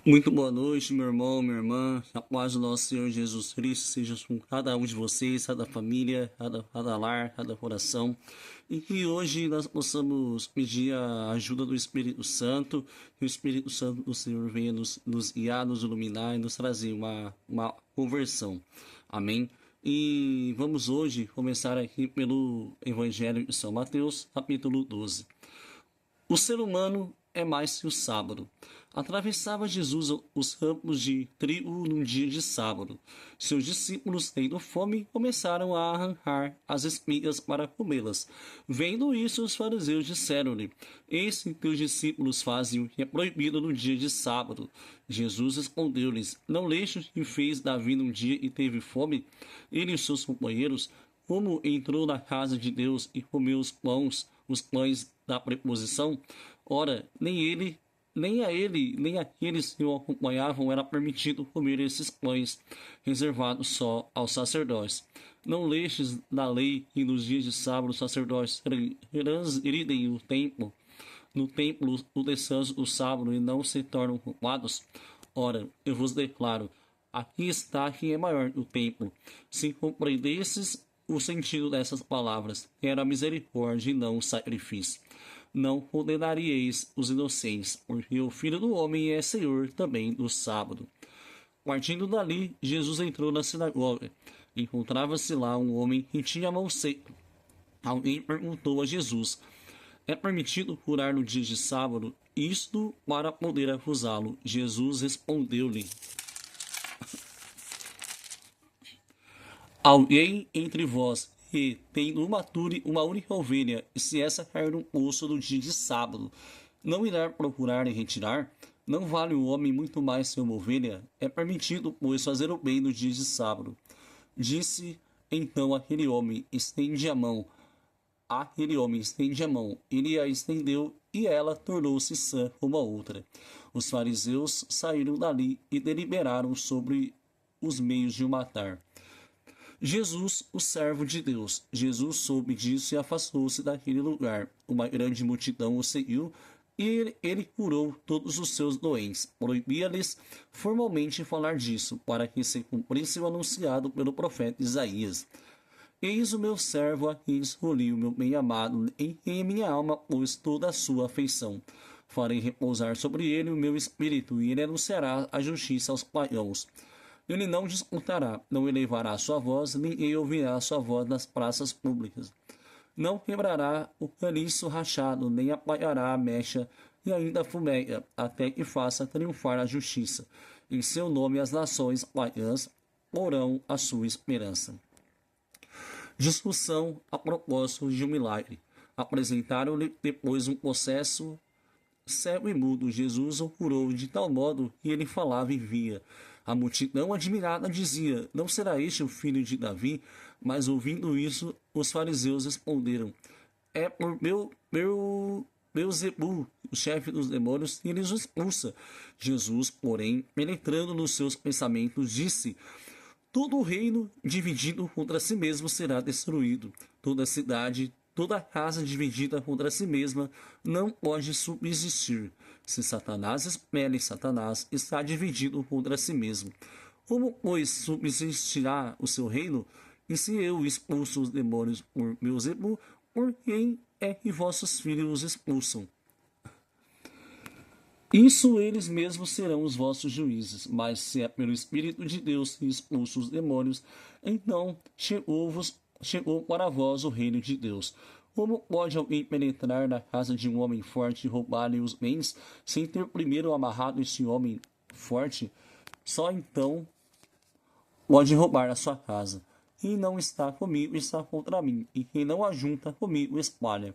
Muito boa noite, meu irmão, minha irmã. A paz do nosso Senhor Jesus Cristo seja com cada um de vocês, cada família, cada lar, cada coração. E que hoje nós possamos pedir a ajuda do Espírito Santo, que o Espírito Santo do Senhor venha nos guiar, nos iluminar e nos trazer uma conversão. Amém? E vamos hoje começar aqui pelo Evangelho de São Mateus, capítulo 12. O ser humano é mais que o sábado. Atravessava Jesus os campos de trigo num dia de sábado. Seus discípulos, tendo fome, começaram a arrancar as espigas para comê-las. Vendo isso, os fariseus disseram-lhe: Eis que os discípulos fazem o que é proibido no dia de sábado. Jesus respondeu-lhes: Não leste o que fez Davi num dia e teve fome? Ele e seus companheiros, como entrou na casa de Deus e comeu os pães da preposição? Ora, nem a ele, nem aqueles que o acompanhavam era permitido comer esses pães, reservados só aos sacerdotes. Não lestes na lei que nos dias de sábado os sacerdotes transgridem no templo o descanso do sábado e não se tornam culpados? Ora, eu vos declaro, aqui está quem é maior do templo. Se compreendesses o sentido dessas palavras, que era a misericórdia e não o sacrifício, não condenaríeis os inocentes, porque o Filho do Homem é Senhor também do sábado. Partindo dali, Jesus entrou na sinagoga. Encontrava-se lá um homem que tinha a mão seca. Alguém perguntou a Jesus: É permitido curar no dia de sábado? Isto para poder acusá-lo. Jesus respondeu-lhe: Alguém entre vós que, tendo uma única ovelha, e se essa cair no poço no dia de sábado, não irá procurar e retirar? Não vale o homem muito mais que uma ovelha? É permitido, pois, fazer o bem no dia de sábado. Disse então aquele homem: Estende a mão. Aquele homem estende a mão. Ele a estendeu e ela tornou-se sã como a outra. Os fariseus saíram dali e deliberaram sobre os meios de o matar. Jesus, o servo de Deus. Jesus soube disso e afastou-se daquele lugar. Uma grande multidão o seguiu e ele curou todos os seus doentes. Proibia-lhes formalmente falar disso, para que se cumprisse o anunciado pelo profeta Isaías. Eis o meu servo a quem escolhi, o meu bem-amado, em quem minha alma pôs toda a sua afeição. Farei repousar sobre ele o meu espírito, e ele anunciará a justiça aos pagãos. Ele não disputará, não elevará sua voz, ninguém ouvirá sua voz nas praças públicas. Não quebrará o caniço rachado, nem apagará a mecha, e ainda fumeia, até que faça triunfar a justiça. Em seu nome as nações pagãs porão a sua esperança. Discussão a propósito de um milagre. Apresentaram-lhe depois um processo cego e mudo. Jesus o curou de tal modo que ele falava e via. A multidão admirada dizia: Não será este o filho de Davi? Mas ouvindo isso, os fariseus responderam: É por Beelzebul, o chefe dos demônios, que eles o expulsa. Jesus, porém, penetrando nos seus pensamentos, disse: Todo reino dividido contra si mesmo será destruído. Toda cidade, toda casa dividida contra si mesma não pode subsistir. Se Satanás expele Satanás, está dividido contra si mesmo. Como, pois, subsistirá o seu reino? E se eu expulso os demônios por Beelzebul, por quem é que vossos filhos os expulsam? Isso eles mesmos serão os vossos juízes, mas se é pelo Espírito de Deus que expulsa os demônios, então chegou para vós o reino de Deus. Como pode alguém penetrar na casa de um homem forte e roubar-lhe os bens, sem ter primeiro amarrado esse homem forte? Só então pode roubar a sua casa. Quem não está comigo está contra mim, e quem não ajunta comigo espalha.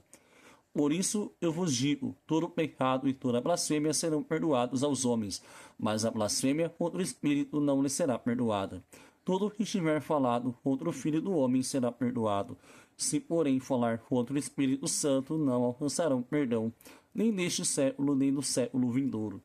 Por isso eu vos digo: todo pecado e toda blasfêmia serão perdoados aos homens, mas a blasfêmia contra o Espírito não lhe será perdoada. Todo o que tiver falado contra o Filho do Homem será perdoado. Se, porém, falar contra o Espírito Santo, não alcançarão perdão, nem neste século, nem no século vindouro.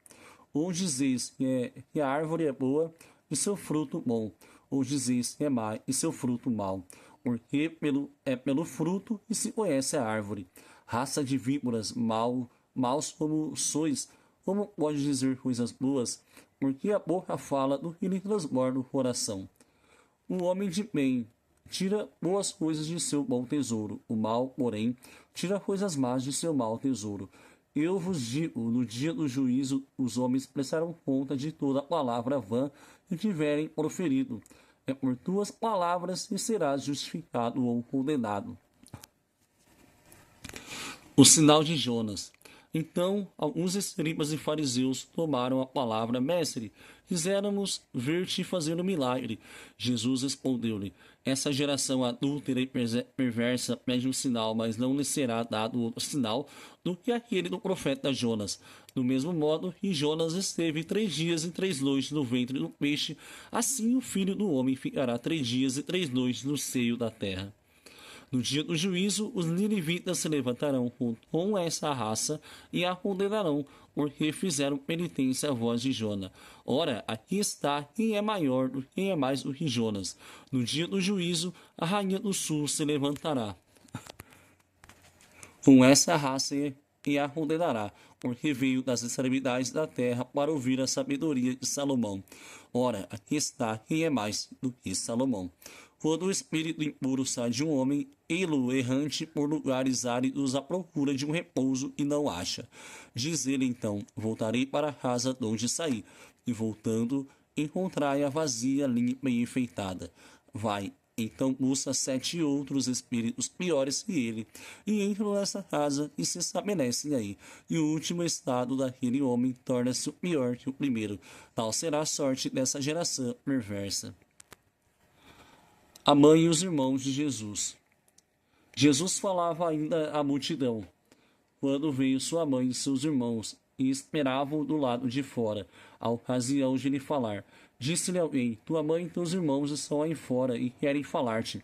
Ou dizeis que a árvore é boa e seu fruto bom, ou dizeis que é má e seu fruto mau, porque é pelo fruto que se conhece a árvore. Raça de víboras, maus como sois, como pode dizer coisas boas? Porque a boca fala do que lhe transborda o coração. O homem de bem tira boas coisas de seu bom tesouro, o mal, porém, tira coisas más de seu mau tesouro. Eu vos digo, no dia do juízo, os homens prestarão conta de toda palavra vã que tiverem proferido. É por tuas palavras que serás justificado ou condenado. O sinal de Jonas. Então, alguns escribas e fariseus tomaram a palavra: Mestre, quiséramos ver-te fazer um milagre. Jesus respondeu-lhe: Essa geração adúltera e perversa pede um sinal, mas não lhe será dado outro sinal do que aquele do profeta Jonas. Do mesmo modo que Jonas esteve 3 dias e 3 noites no ventre do peixe, assim o Filho do Homem ficará 3 dias e 3 noites no seio da terra. No dia do juízo, os ninivitas se levantarão com essa raça e a condenarão, porque fizeram penitência à voz de Jona. Ora, aqui está quem é maior, quem é mais do que Jonas. No dia do juízo, a rainha do sul se levantará com essa raça e a condenará, porque veio das extremidades da terra para ouvir a sabedoria de Salomão. Ora, aqui está quem é mais do que Salomão. Quando o espírito impuro sai de um homem, ele errante por lugares áridos à procura de um repouso e não acha. Diz ele então: Voltarei para a casa de onde saí. E voltando, encontrai-a vazia, limpa e enfeitada. Vai, então busca 7 outros espíritos piores que ele, e entram nessa casa e se estabelecem aí. E o último estado daquele homem torna-se o pior que o primeiro. Tal será a sorte dessa geração perversa. A mãe e os irmãos de Jesus. Jesus falava ainda à multidão, quando veio sua mãe e seus irmãos, e esperavam do lado de fora, a ocasião de lhe falar. Disse-lhe alguém: Tua mãe e teus irmãos estão aí fora e querem falar-te.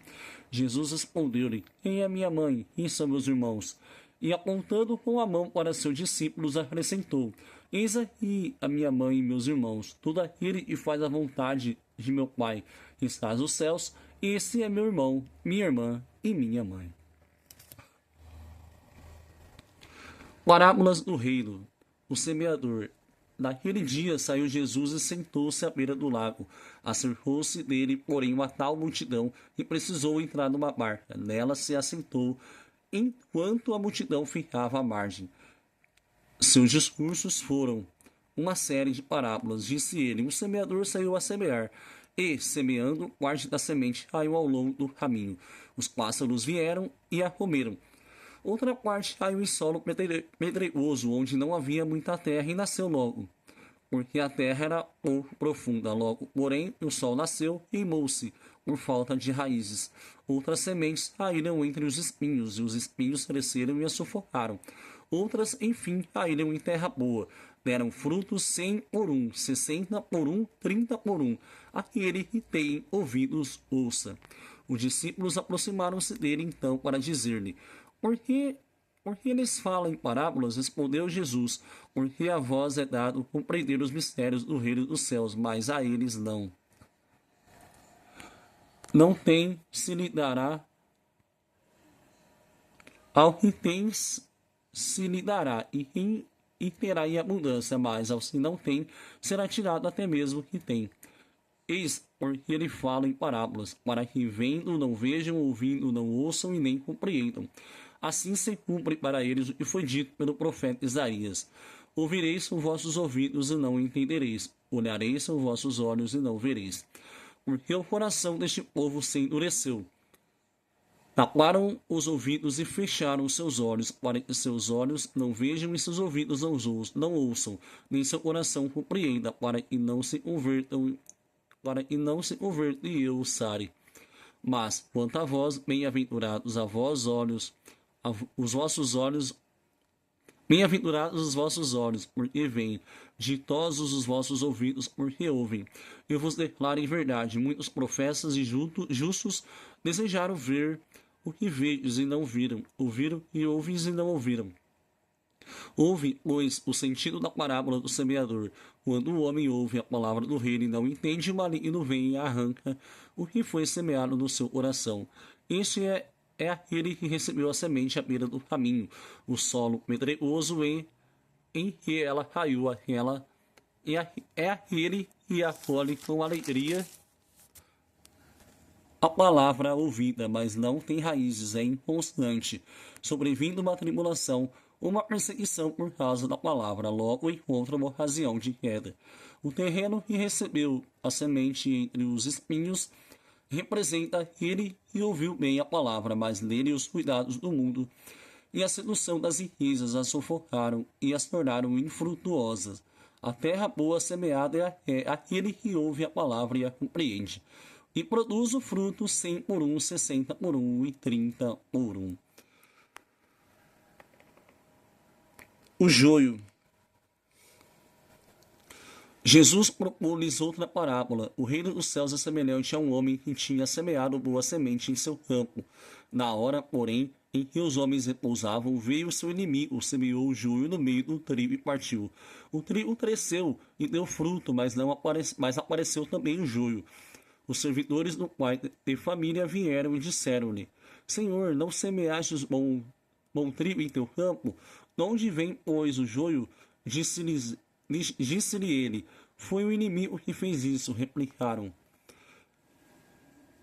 Jesus respondeu-lhe: Quem é minha mãe? Quem são meus irmãos? E apontando com a mão para seus discípulos, acrescentou: Eis aqui a minha mãe e meus irmãos. Todo aquele que faz a vontade de meu Pai que está nos céus, esse é meu irmão, minha irmã e minha mãe. Parábolas do reino. O semeador. Naquele dia saiu Jesus e sentou-se à beira do lago. Acercou-se dele, porém, uma tal multidão que precisou entrar numa barca. Nela se assentou, enquanto a multidão ficava à margem. Seus discursos foram uma série de parábolas. Disse ele: Um semeador saiu a semear, e, semeando, parte da semente caiu ao longo do caminho. Os pássaros vieram e a comeram. Outra parte caiu em solo pedregoso, onde não havia muita terra, e nasceu logo, porque a terra era pouco profunda. Logo, porém, o sol nasceu e queimou-se, por falta de raízes. Outras sementes caíram entre os espinhos, e os espinhos cresceram e a sufocaram. Outras, enfim, caíram em terra boa. Deram frutos 100 por 1, 60 por 1, 30 por 1. Aquele que tem ouvidos, ouça. Os discípulos aproximaram-se dele então para dizer-lhe: Por que eles falam em parábolas? Respondeu Jesus: Porque a vós é dado compreender os mistérios do reino dos céus, mas a eles não. Não tem, se lhe dará. Ao que tens, se lhe dará, e terá em abundância, mas ao que não tem, será tirado até mesmo o que tem. Eis porque ele fala em parábolas, para que vendo não vejam, ouvindo não ouçam e nem compreendam. Assim se cumpre para eles o que foi dito pelo profeta Isaías: Ouvireis com vossos ouvidos e não entendereis, olhareis com vossos olhos e não vereis. Porque o coração deste povo se endureceu. Taparam os ouvidos e fecharam seus olhos, para que seus olhos não vejam e seus ouvidos não ouçam, nem seu coração compreenda, para que não se convertam e eu os sare. Mas, quanto a vós, bem-aventurados os vossos olhos, bem-aventurados os vossos olhos, porque veem, ditosos os vossos ouvidos, porque ouvem. Eu vos declaro em verdade, muitos profetas e justos desejaram ver o que vedes e não viram, ouviram e ouvis e não ouviram. Ouve, pois, o sentido da parábola do semeador. Quando o homem ouve a palavra do reino e não entende, o maligno vem e arranca o que foi semeado no seu coração. Este é aquele que recebeu a semente à beira do caminho, o solo pedregoso em que ela caiu aquela é aquele que acolhe com alegria a palavra ouvida, mas não tem raízes, é inconstante. Sobrevindo uma tribulação, uma perseguição por causa da palavra, logo encontra uma ocasião de queda. O terreno que recebeu a semente entre os espinhos representa aquele que ouviu bem a palavra, mas nele os cuidados do mundo e a sedução das riquezas as sufocaram e as tornaram infrutuosas. A terra boa semeada é aquele que ouve a palavra e a compreende, e produz o fruto 100 por 1, 60 por 1 e 30 por 1. O joio. Jesus propôs-lhes outra parábola. O reino dos céus é semelhante a um homem que tinha semeado boa semente em seu campo. Na hora, porém, em que os homens repousavam, veio seu inimigo, semeou o joio no meio do trigo e partiu. O trigo cresceu e deu fruto, mas apareceu também o joio. Os servidores do pai de família vieram e disseram-lhe: Senhor, não semeastes bom trigo em teu campo? De onde vem, pois, o joio? Disse-lhe ele: Foi o inimigo que fez isso. Replicaram: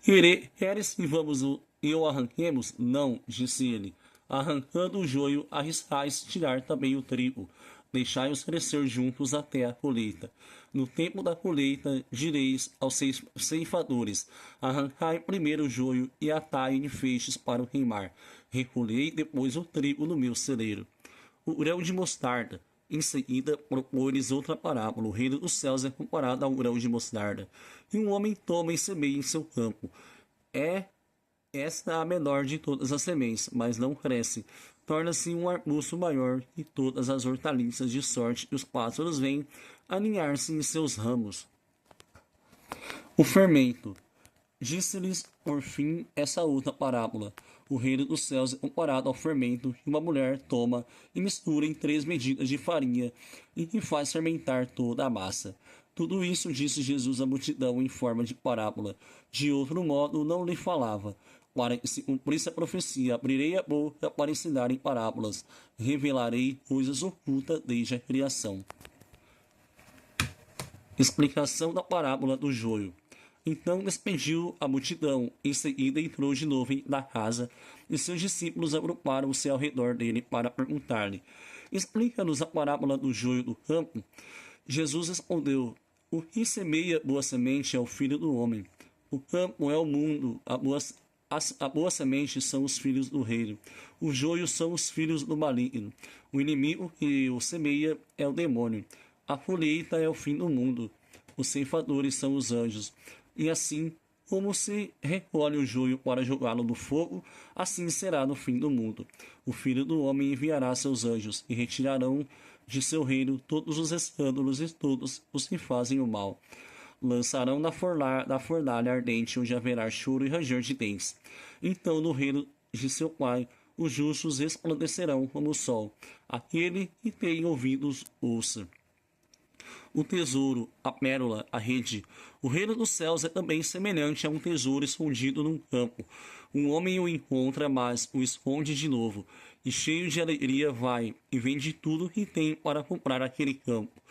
Queres que vamos e o arranquemos? Não, disse ele. Arrancando o joio, arriscais tirar também o trigo. Deixai-os crescer juntos até a colheita. No tempo da colheita, direis aos ceifadores: Arrancai primeiro o joio e atai em feixes para o queimar. Recolhei depois o trigo no meu celeiro. O grão de mostarda. Em seguida, propôs-lhes outra parábola. O reino dos céus é comparado ao grão de mostarda, que um homem toma e semeia em seu campo. Esta a menor de todas as sementes, mas não cresce. Torna-se um arbusto maior que todas as hortaliças, de sorte que os pássaros vêm aninhar-se em seus ramos. O fermento. Disse-lhes, por fim, essa outra parábola. O reino dos céus é comparado ao fermento que uma mulher toma e mistura em 3 medidas de farinha e que faz fermentar toda a massa. Tudo isso disse Jesus à multidão em forma de parábola. De outro modo, não lhe falava. Para que se cumprisse a profecia, abrirei a boca para ensinar em parábolas. Revelarei coisas ocultas desde a criação. Explicação da parábola do joio. Então despediu a multidão. Em seguida entrou de novo na casa, e seus discípulos agruparam-se ao redor dele para perguntar-lhe: Explica-nos a parábola do joio do campo. Jesus respondeu: O que semeia boa semente é o Filho do Homem. O campo é o mundo, a boa semente são os filhos do reino. O joio são os filhos do maligno. O inimigo que o semeia é o demônio. A colheita é o fim do mundo. Os ceifadores são os anjos. E assim como se recolhe o joio para jogá-lo no fogo, assim será no fim do mundo. O Filho do Homem enviará seus anjos, e retirarão de seu reino todos os escândalos e todos os que fazem o mal. Lançarão na fornalha ardente, onde haverá choro e ranger de dentes. Então, no reino de seu Pai, os justos resplandecerão como o sol. Aquele que tem ouvidos, ouça. O tesouro, a pérola, a rede. O reino dos céus é também semelhante a um tesouro escondido num campo. Um homem o encontra, mas o esconde de novo, e cheio de alegria vai e vende tudo que tem para comprar aquele campo.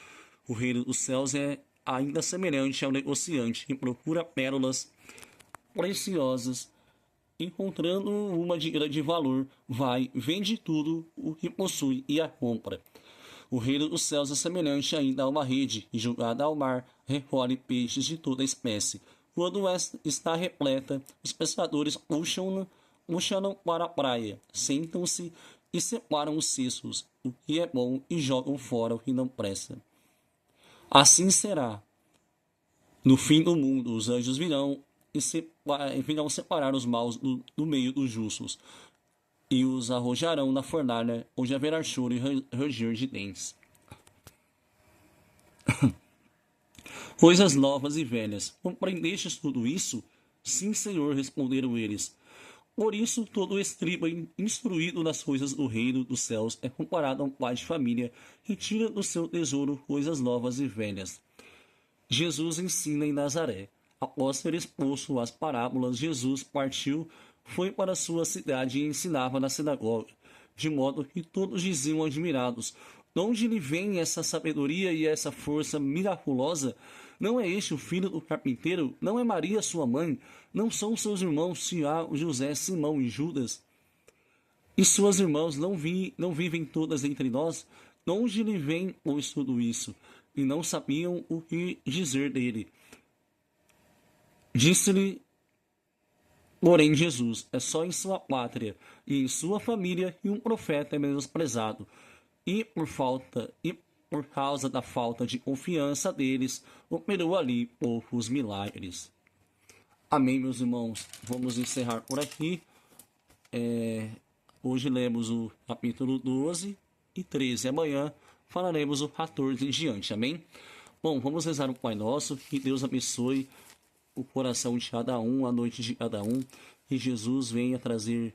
O reino dos céus é ainda semelhante ao negociante que procura pérolas preciosas. Encontrando uma de grande valor, vai, vende tudo o que possui e a compra. O reino dos céus é semelhante ainda a uma rede, e jogada ao mar, recolhe peixes de toda espécie. Quando esta está repleta, os pescadores puxam-no para a praia, sentam-se e separam os cestos, o que é bom, e jogam fora o que não presta. Assim será. No fim do mundo, os anjos virão separar os maus do meio dos justos, e os arrojarão na fornalha, onde haverá choro e ranger de dentes. Coisas novas e velhas. Compreendestes tudo isso? Sim, Senhor, responderam eles. Por isso, todo escriba instruído nas coisas do reino dos céus é comparado a um pai de família que tira do seu tesouro coisas novas e velhas. Jesus ensina em Nazaré. Após ter exposto as parábolas, Jesus partiu, foi para sua cidade e ensinava na sinagoga, de modo que todos diziam admirados: De onde lhe vem essa sabedoria e essa força miraculosa? Não é este o filho do carpinteiro? Não é Maria sua mãe? Não são seus irmãos Tiago, José, Simão e Judas? E suas irmãs não vivem todas entre nós? De onde lhe vem, pois, tudo isso? E não sabiam o que dizer dele. Disse-lhe, porém, Jesus: é só em sua pátria e em sua família que um profeta é menosprezado. E por causa da falta de confiança deles, operou ali poucos milagres. Amém, meus irmãos. Vamos encerrar por aqui. Hoje lemos o capítulo 12 e 13. Amanhã falaremos o 14 em diante. Amém? Bom, vamos rezar o Pai Nosso. Que Deus abençoe o coração de cada um, a noite de cada um. Que Jesus venha trazer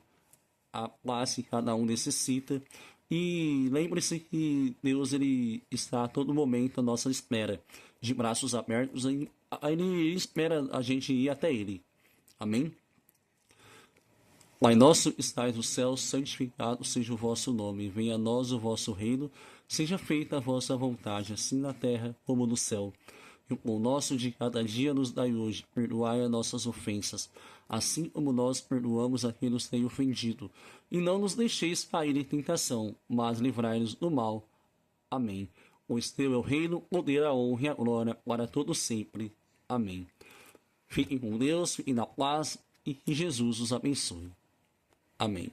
a paz que cada um necessita. E lembre-se que Deus ele está a todo momento à nossa espera, de braços abertos. Ele espera a gente ir até Ele. Amém? Pai nosso, estais no céu, santificado seja o vosso nome. Venha a nós o vosso reino. Seja feita a vossa vontade, assim na terra como no céu. E o pão nosso de cada dia nos dai hoje. Perdoai as nossas ofensas, assim como nós perdoamos a quem nos tem ofendido. E não nos deixeis cair em tentação, mas livrai-nos do mal. Amém. Pois teu é o reino, o poder, a honra e a glória para todos sempre. Amém. Fiquem com Deus, fiquem na paz e que Jesus os abençoe. Amém.